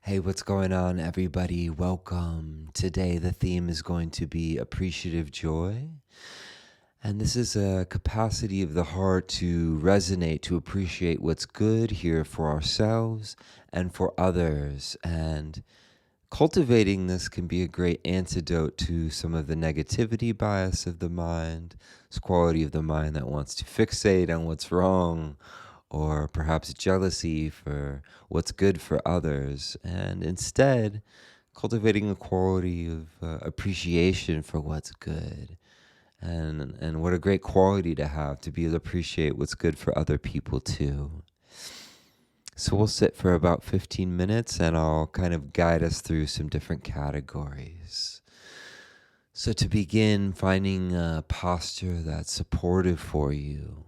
Hey, what's going on, everybody? Welcome. Today, the theme is going to be appreciative joy. And this is a capacity of the heart to resonate, to appreciate what's good here for ourselves and for others. And cultivating this can be a great antidote to some of the negativity bias of the mind, this quality of the mind that wants to fixate on what's wrong, or perhaps jealousy for what's good for others, and instead cultivating a quality of appreciation for what's good. And what a great quality to be able to appreciate what's good for other people too. So we'll sit for about 15 minutes and I'll kind of guide us through some different categories. So to begin, finding a posture that's supportive for you.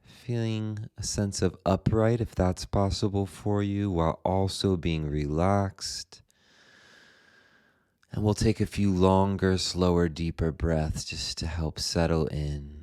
Feeling a sense of upright, if that's possible for you, while also being relaxed. And we'll take a few longer, slower, deeper breaths just to help settle in.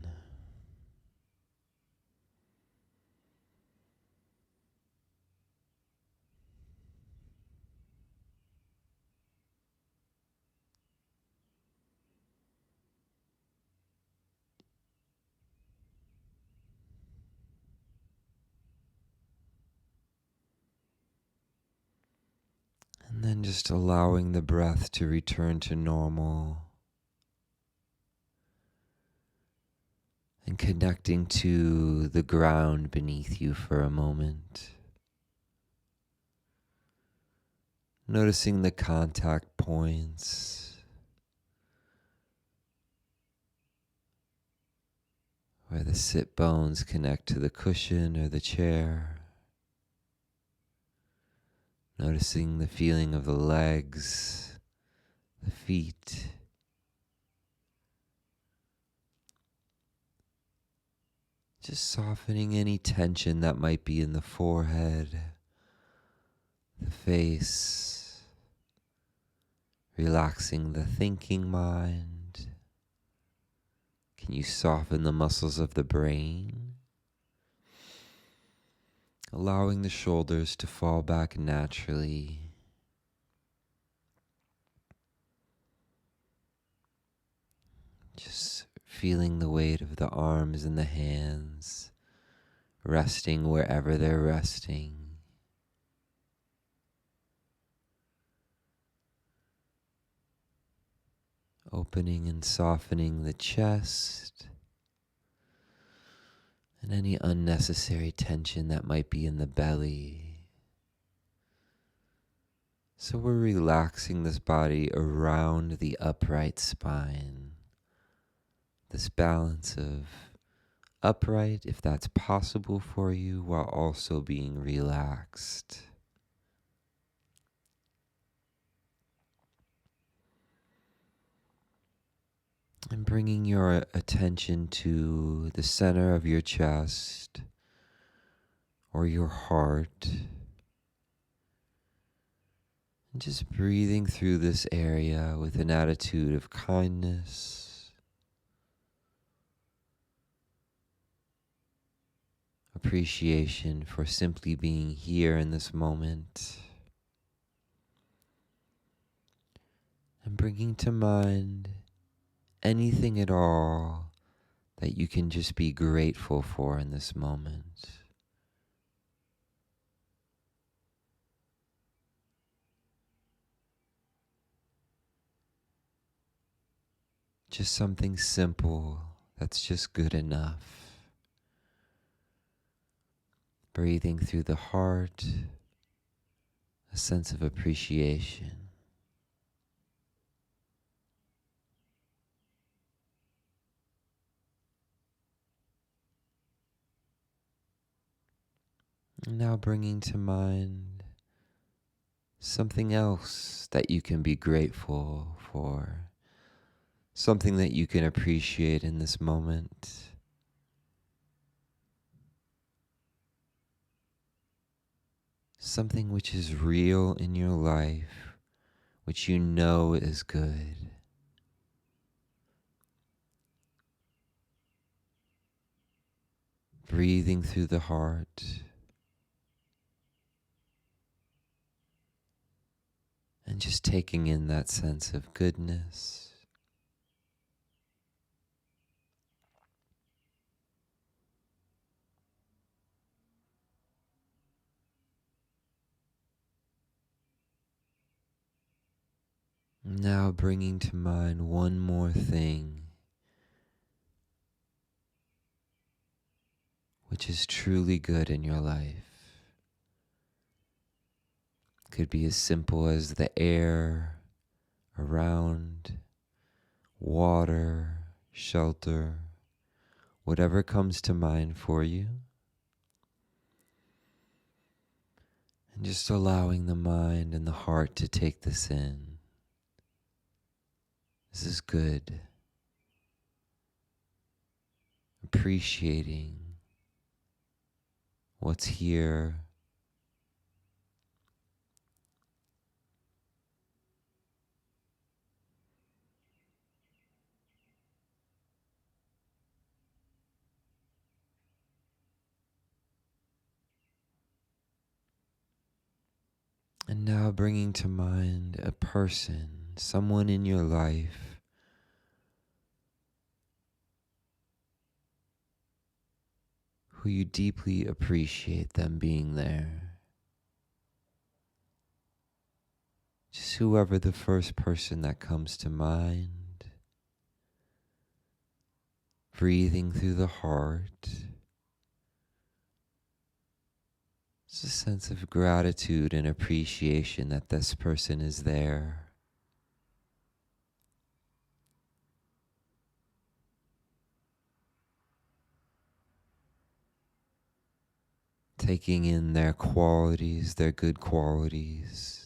And then just allowing the breath to return to normal. And connecting to the ground beneath you for a moment. Noticing the contact points, where the sit bones connect to the cushion or the chair. Noticing the feeling of the legs, the feet. Just softening any tension that might be in the forehead, the face. Relaxing the thinking mind. Can you soften the muscles of the brain? Allowing the shoulders to fall back naturally. Just feeling the weight of the arms and the hands, resting wherever they're resting. Opening and softening the chest and any unnecessary tension that might be in the belly. So we're relaxing this body around the upright spine. This balance of upright, if that's possible for you, while also being relaxed. And bringing your attention to the center of your chest or your heart. And just breathing through this area with an attitude of kindness, appreciation for simply being here in this moment. And bringing to mind anything at all that you can just be grateful for in this moment. Just something simple that's just good enough. Breathing through the heart, a sense of appreciation. And now bringing to mind something else that you can be grateful for, something that you can appreciate in this moment. Something which is real in your life, which you know is good. breathing through the heart, and just taking in that sense of goodness. Now bringing to mind one more thing, which is truly good in your life. Could be as simple as the air around, water, shelter, whatever comes to mind for you. And just allowing the mind and the heart to take this in. This is good. Appreciating what's here. And now bringing to mind a person, someone in your life who you deeply appreciate them being there. Just whoever the first person that comes to mind. Breathing through the heart. It's a sense of gratitude and appreciation that this person is there. Taking in their qualities, their good qualities.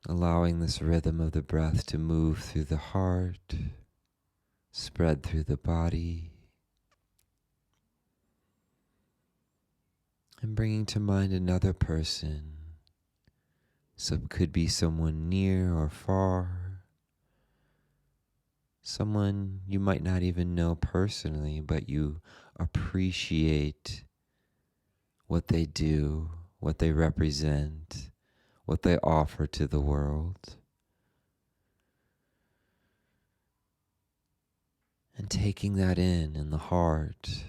Allowing this rhythm of the breath to move through the heart, spread through the body, and bringing to mind another person. So it could be someone near or far, someone you might not even know personally, but you appreciate what they do, what they represent, what they offer to the world. And taking that in the heart.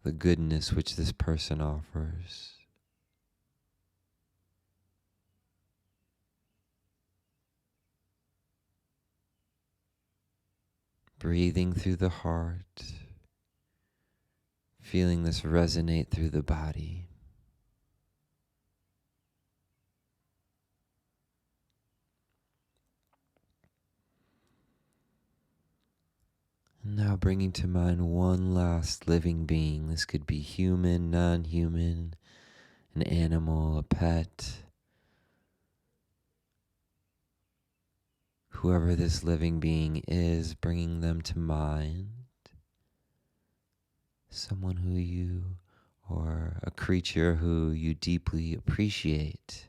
The goodness which this person offers. Breathing through the heart. Feeling this resonate through the body. And now bringing to mind one last living being. This could be human, non-human, an animal, a pet. Whoever this living being is, bringing them to mind. Someone who you, or a creature who you deeply appreciate.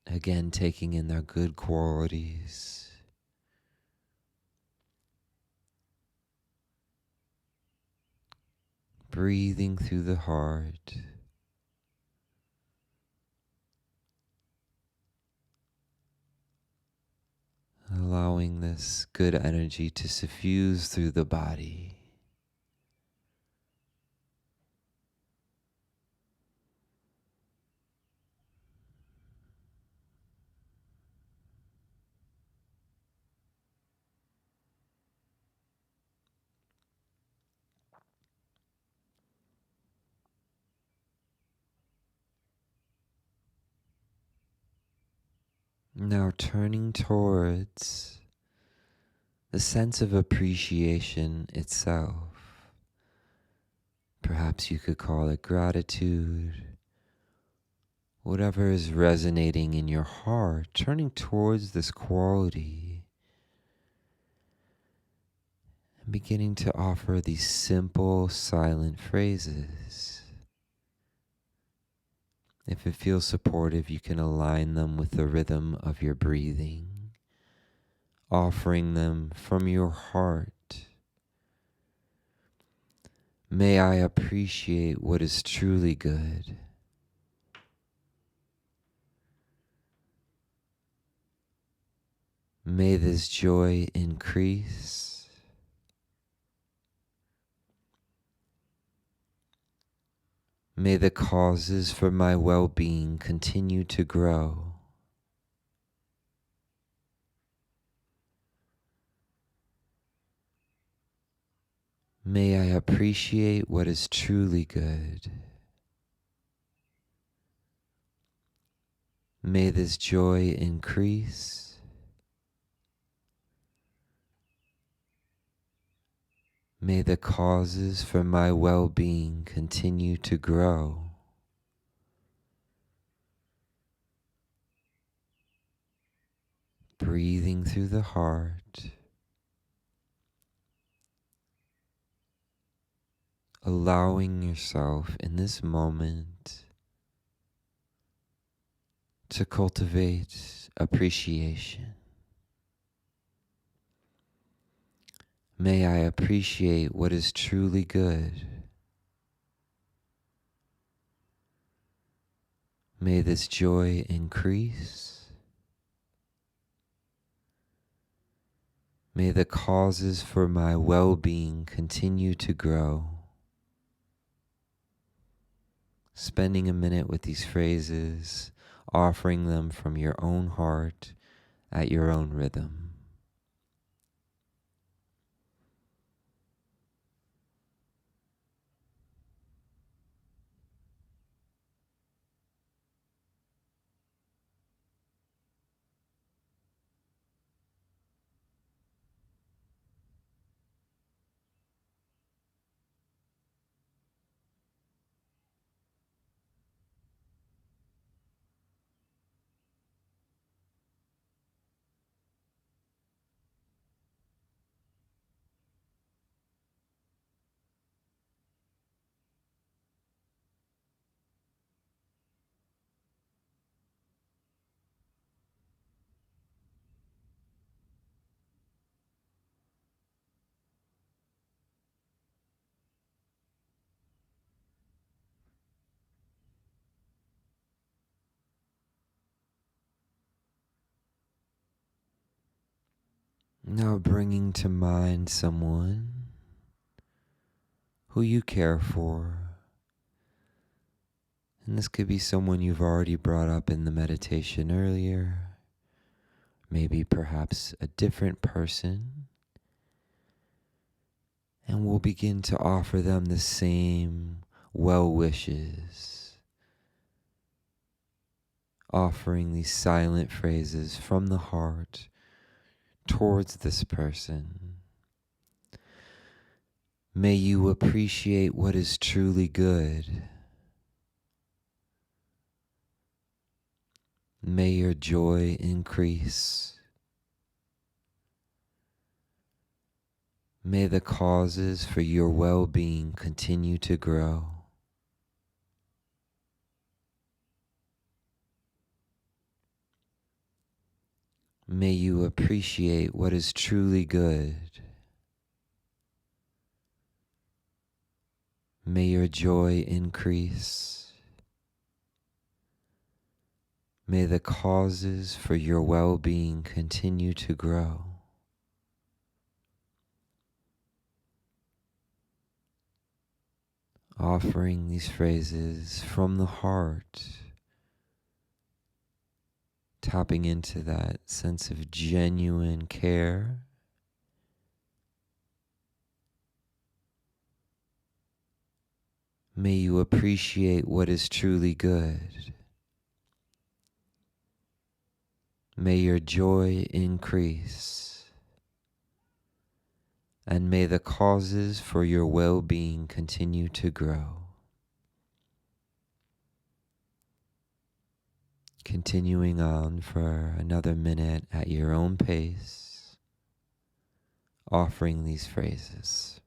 Again, taking in their good qualities. Breathing through the heart. Allowing this good energy to suffuse through the body. Now turning towards the sense of appreciation itself. Perhaps you could call it gratitude whatever is resonating in your heart, turning towards this quality and beginning to offer these simple, silent phrases. If it feels supportive, you can align them with the rhythm of your breathing, offering them from your heart. May I appreciate what is truly good. May this joy increase. May the causes for my well-being continue to grow. May I appreciate what is truly good. May this joy increase. May the causes for my well-being continue to grow. Breathing through the heart, allowing yourself in this moment to cultivate appreciation. May I appreciate what is truly good. May this joy increase. May the causes for my well-being continue to grow. Spending a minute with these phrases, offering them from your own heart at your own rhythm. Now bringing to mind someone who you care for. And this could be someone you've already brought up in the meditation earlier. Maybe perhaps a different person. And we'll begin to offer them the same well wishes. Offering these silent phrases from the heart towards this person. May you appreciate what is truly good. May your joy increase. May the causes for your well-being continue to grow. May you appreciate what is truly good. May your joy increase. May the causes for your well-being continue to grow. Offering these phrases from the heart, tapping into that sense of genuine care. May you appreciate what is truly good. May your joy increase. And may the causes for your well-being continue to grow. Continuing on for another minute at your own pace, offering these phrases.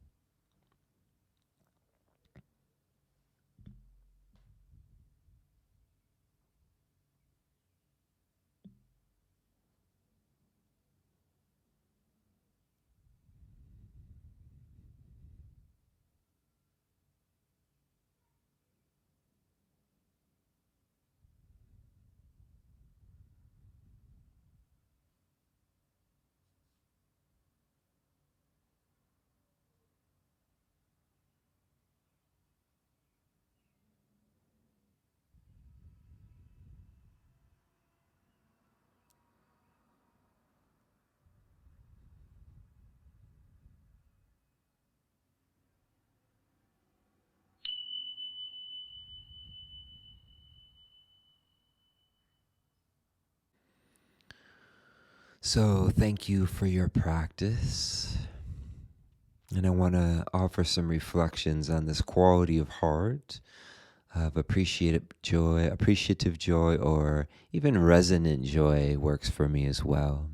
So thank you for your practice. And I want to offer some reflections on this quality of heart, of appreciative joy, or even resonant joy works for me as well.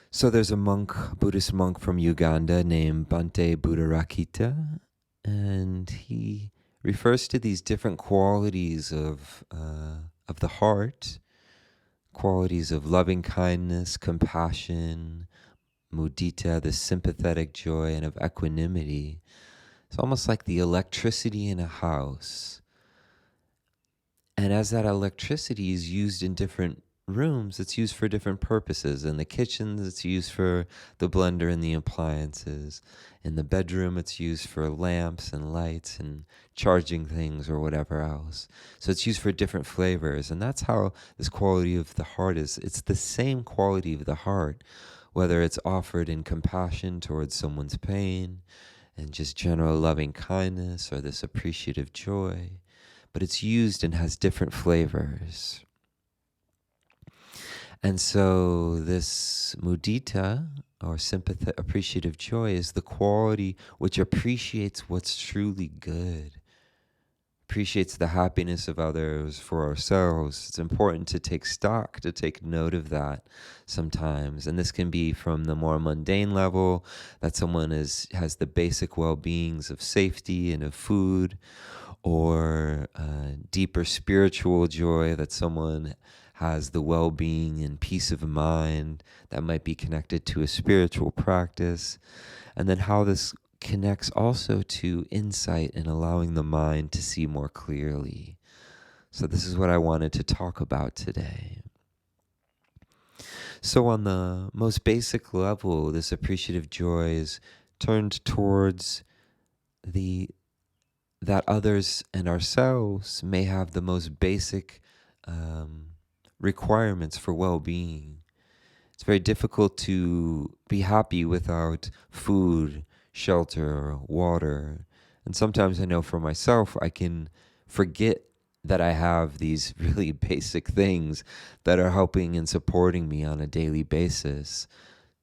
So there's a Buddhist monk from Uganda named Bhante Buddharakkhita, and he refers to these different qualities of the heart, qualities of loving kindness, compassion, mudita, the sympathetic joy, and of equanimity. It's almost like the electricity in a house. And as that electricity is used in different rooms, it's used for different purposes. In the kitchen, it's used for the blender and the appliances. In the bedroom, it's used for lamps and lights and charging things or whatever else. So it's used for different flavors. And that's how this quality of the heart is. It's the same quality of the heart, whether it's offered in compassion towards someone's pain and just general loving kindness or this appreciative joy. But it's used and has different flavors. And so this mudita, or appreciative joy, is the quality which appreciates what's truly good, appreciates the happiness of others for ourselves. It's important to take stock, to take note of that sometimes. And this can be from the more mundane level, that someone has the basic well-beings of safety and of food, or deeper spiritual joy, that someone has the well-being and peace of mind that might be connected to a spiritual practice. And then how this connects also to insight and allowing the mind to see more clearly. So this is what I wanted to talk about today. So on the most basic level, this appreciative joy is turned towards that others and ourselves may have the most basic requirements for well-being. It's very difficult to be happy without food, shelter, water. And sometimes I know for myself, I can forget that I have these really basic things that are helping and supporting me on a daily basis.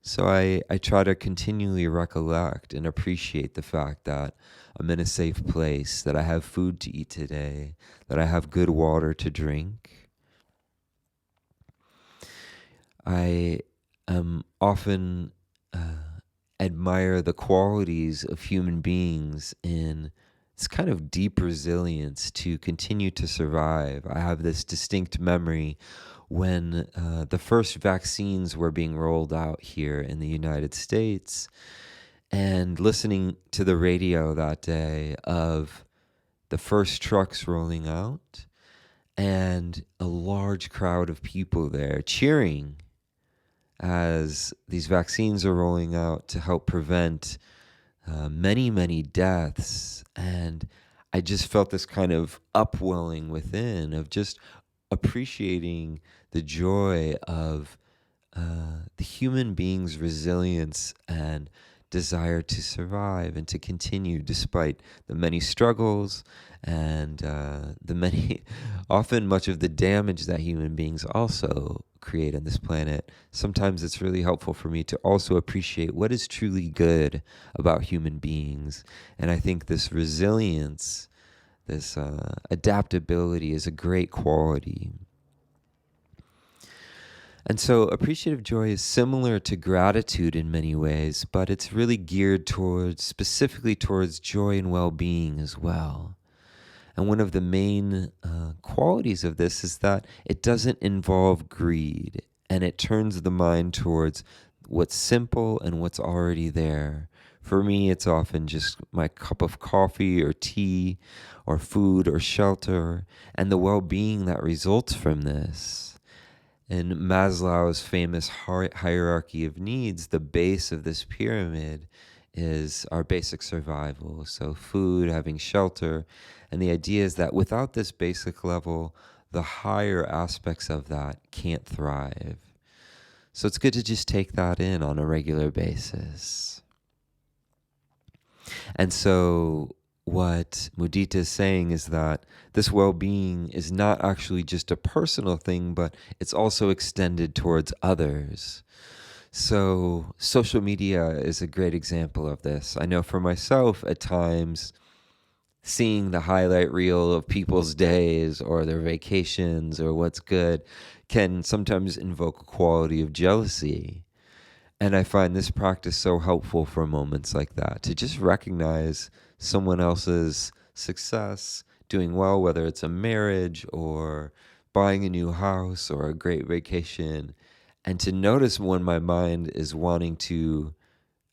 So I try to continually recollect and appreciate the fact that I'm in a safe place, that I have food to eat today, that I have good water to drink. I often admire the qualities of human beings in this kind of deep resilience to continue to survive. I have this distinct memory when the first vaccines were being rolled out here in the United States, and listening to the radio that day of the first trucks rolling out and a large crowd of people there cheering as these vaccines are rolling out to help prevent many, many deaths. And I just felt this kind of upwelling within of just appreciating the joy of the human being's resilience and desire to survive and to continue despite the many struggles and the many, often much of the damage that human beings also create on this planet. Sometimes it's really helpful for me to also appreciate what is truly good about human beings. And I think this resilience This adaptability is a great quality. And so appreciative joy is similar to gratitude in many ways, but it's really geared specifically towards joy and well-being as well. And one of the main qualities of this is that it doesn't involve greed, and it turns the mind towards what's simple and what's already there. For me, it's often just my cup of coffee or tea or food or shelter and the well-being that results from this. In Maslow's famous hierarchy of needs, the base of this pyramid is our basic survival. So food, having shelter. And the idea is that without this basic level, the higher aspects of that can't thrive. So it's good to just take that in on a regular basis. And so what Mudita is saying is that this well-being is not actually just a personal thing, but it's also extended towards others. So social media is a great example of this. I know for myself, at times, seeing the highlight reel of people's days or their vacations or what's good can sometimes invoke a quality of jealousy. And I find this practice so helpful for moments like that, to just recognize someone else's success, doing well, whether it's a marriage or buying a new house or a great vacation, and to notice when my mind is wanting to,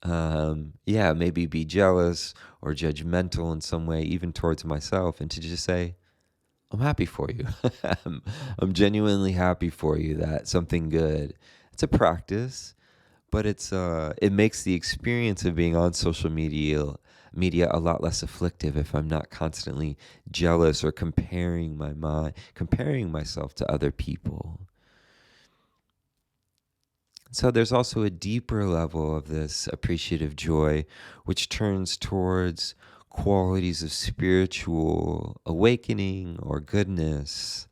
maybe be jealous or judgmental in some way, even towards myself, and to just say, I'm happy for you. I'm genuinely happy for you that something good. It's a practice, but it makes the experience of being on social media a lot less afflictive if I'm not constantly jealous or comparing myself to other people. So there's also a deeper level of this appreciative joy, which turns towards qualities of spiritual awakening or goodness.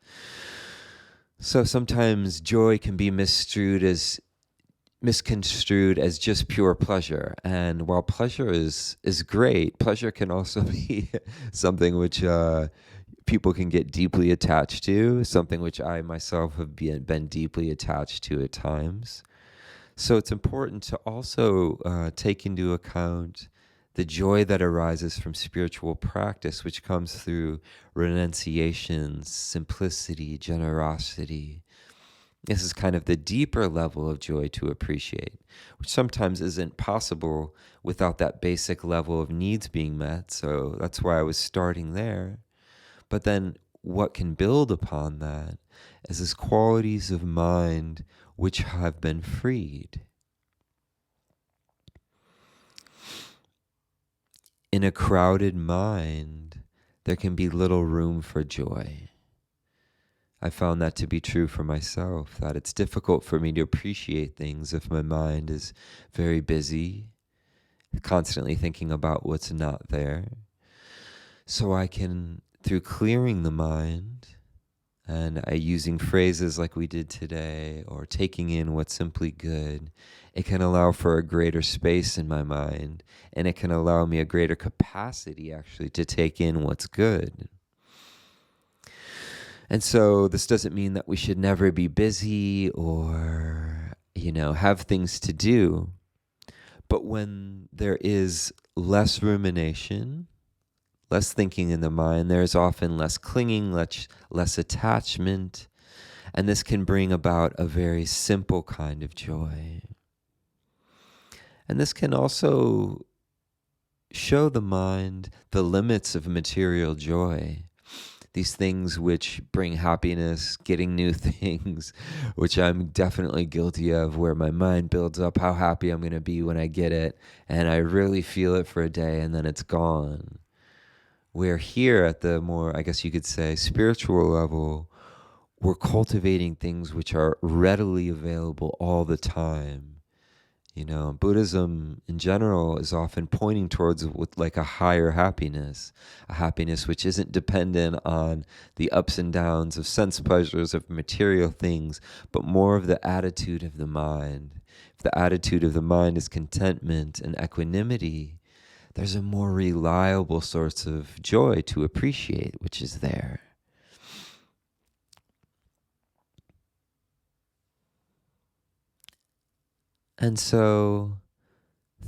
So sometimes joy can be misconstrued as just pure pleasure. And while pleasure is great, pleasure can also be something which people can get deeply attached to, something which I myself have been deeply attached to at times. So it's important to also take into account the joy that arises from spiritual practice, which comes through renunciation, simplicity, generosity. This is kind of the deeper level of joy to appreciate, which sometimes isn't possible without that basic level of needs being met. So that's why I was starting there. But then what can build upon that is this qualities of mind which have been freed. In a crowded mind, there can be little room for joy. I found that to be true for myself, that it's difficult for me to appreciate things if my mind is very busy, constantly thinking about what's not there. So I can, through clearing the mind and using phrases like we did today, or taking in what's simply good, it can allow for a greater space in my mind, and it can allow me a greater capacity actually to take in what's good. And so this doesn't mean that we should never be busy or, have things to do. But when there is less rumination, less thinking in the mind, there is often less clinging, less attachment, and this can bring about a very simple kind of joy. And this can also show the mind the limits of material joy. These things which bring happiness, getting new things, which I'm definitely guilty of, where my mind builds up how happy I'm going to be when I get it, and I really feel it for a day, and then it's gone. Where here at the more, I guess you could say, spiritual level, we're cultivating things which are readily available all the time. Buddhism in general is often pointing towards like a higher happiness, a happiness which isn't dependent on the ups and downs of sense pleasures of material things, but more of the attitude of the mind. If the attitude of the mind is contentment and equanimity, there's a more reliable source of joy to appreciate, which is there. And so,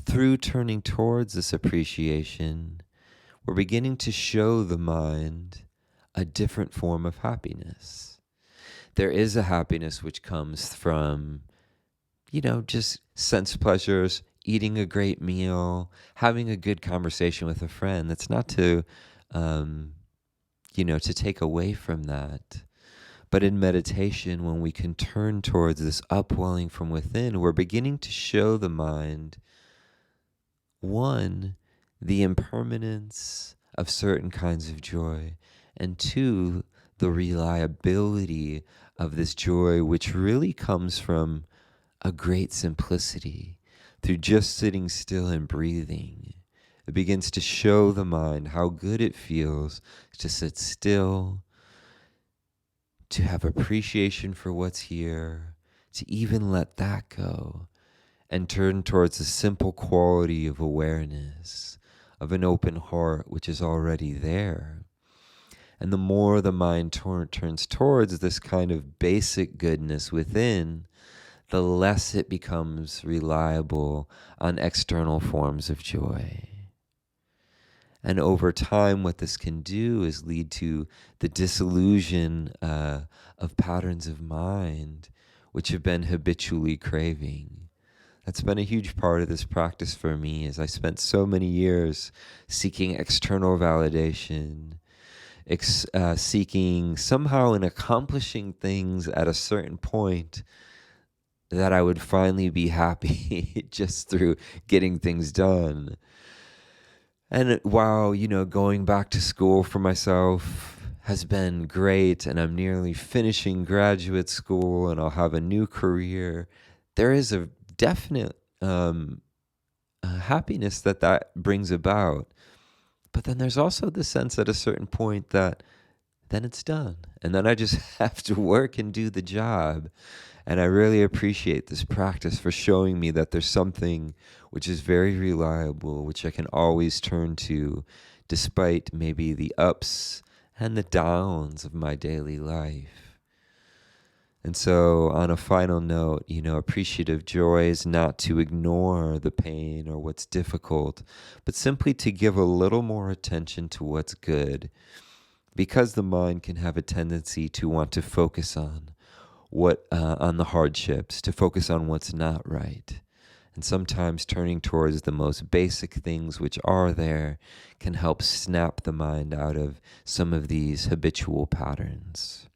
through turning towards this appreciation, we're beginning to show the mind a different form of happiness. There is a happiness which comes from, just sense pleasures, eating a great meal, having a good conversation with a friend. That's not to, to take away from that. But in meditation, when we can turn towards this upwelling from within, we're beginning to show the mind, one, the impermanence of certain kinds of joy, and two, the reliability of this joy, which really comes from a great simplicity through just sitting still and breathing. It begins to show the mind how good it feels to sit still, to have appreciation for what's here, to even let that go and turn towards the simple quality of awareness, of an open heart, which is already there. And the more the mind turns towards this kind of basic goodness within, the less it becomes reliable on external forms of joy. And over time, what this can do is lead to the disillusion of patterns of mind which have been habitually craving. That's been a huge part of this practice for me, as I spent so many years seeking external validation, seeking somehow in accomplishing things at a certain point that I would finally be happy just through getting things done. And while, going back to school for myself has been great, and I'm nearly finishing graduate school and I'll have a new career, there is a definite happiness that brings about. But then there's also the sense at a certain point that then it's done. And then I just have to work and do the job. And I really appreciate this practice for showing me that there's something which is very reliable, which I can always turn to despite maybe the ups and the downs of my daily life. And so on a final note, appreciative joy is not to ignore the pain or what's difficult, but simply to give a little more attention to what's good, because the mind can have a tendency to want to focus on on the hardships, to focus on what's not right. And sometimes turning towards the most basic things which are there can help snap the mind out of some of these habitual patterns.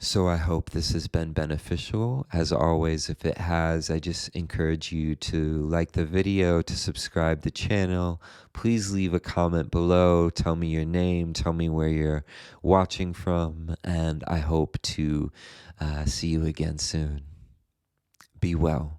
So I hope this has been beneficial. As always, if it has, I just encourage you to like the video, to subscribe the channel. Please leave a comment below. Tell me your name. Tell me where you're watching from. And I hope to see you again soon. Be well.